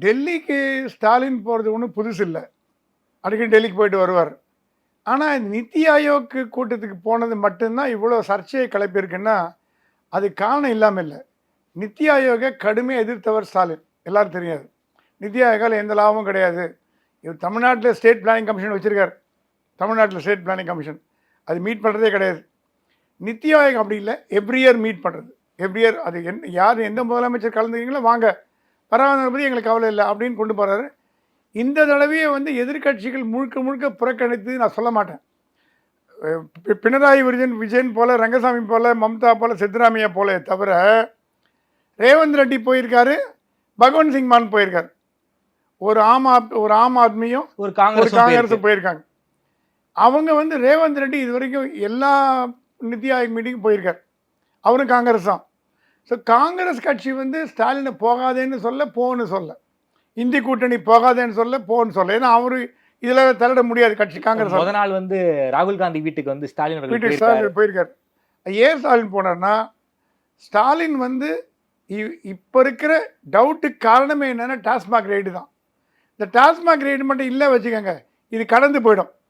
டெல்லிக்கு ஸ்டாலின் போகிறது ஒன்றும் புதுசு இல்லை. அடிக்கடி டெல்லிக்கு போயிட்டு வருவார். ஆனால் நித்தி ஆயோக் கூட்டத்துக்கு போனது மட்டும்தான் இவ்வளோ சர்ச்சையை கிளப்பியிருக்குன்னா அது காரணம் இல்லாமல் இல்லை. நித்தி ஆயோகை கடுமையாக எதிர்த்தவர் ஸ்டாலின், எல்லாரும் தெரியாது. நித்தி ஆயோகால் எந்த லாபமும் கிடையாது. இவர் தமிழ்நாட்டில் ஸ்டேட் பிளானிங் கமிஷன் வச்சுருக்கார். தமிழ்நாட்டில் ஸ்டேட் பிளானிங் கமிஷன் அது மீட் பண்ணுறதே கிடையாது. நித்தி ஆயோக் அப்படி இல்லை, எவ்ரி இயர் மீட் பண்ணுறது. எவ்ரி இயர் அது யார் எந்த முதலமைச்சர் கலந்துக்கிறீங்களோ வாங்க, பரவாயில்ல பற்றி எங்களுக்கு கவலை இல்லை அப்படின்னு கொண்டு போகிறாரு. இந்த தடவையே எதிர்கட்சிகள் முழுக்க முழுக்க புறக்கணித்து நான் சொல்ல மாட்டேன். பினராயி விஜயன் போல, ரங்கசாமி போல, மம்தா போல, சித்தராமையா போல தவிர ரேவந்த் ரெட்டி போயிருக்காரு, பகவந்த் சிங் மான் போயிருக்காரு. ஒரு ஆம் ஆத்மியும் ஒரு காங்கிரஸும் போயிருக்காங்க. அவங்க ரேவந்த் ரெட்டி இது வரைக்கும் எல்லா நித்தி ஆயோக் மீட்டிங்கும் போயிருக்கார். அவரும் காங்கிரஸ் தான். ஸோ காங்கிரஸ் கட்சி ஸ்டாலினை போகாதேன்னு சொல்ல, போன்னு சொல்ல, இந்தி கூட்டணி போகாதேன்னு சொல்ல, போன்னு சொல்ல. ஏன்னா அவரு இதில் தலையிட முடியாது கட்சி. காங்கிரஸ் முத நாள் ராகுல் காந்தி வீட்டுக்கு ஸ்டாலின் வீட்டுக்கு போயிருக்காரு. ஏன் ஸ்டாலின் போனார்னா, ஸ்டாலின் இப்போ இருக்கிற டவுட்டுக்கு காரணமே என்னென்னா டாஸ்மாக் ரைடு தான். இந்த டாஸ்மாக் ரைடு மட்டும் இல்லை வச்சுக்கோங்க, இது கடந்து போயிடும்.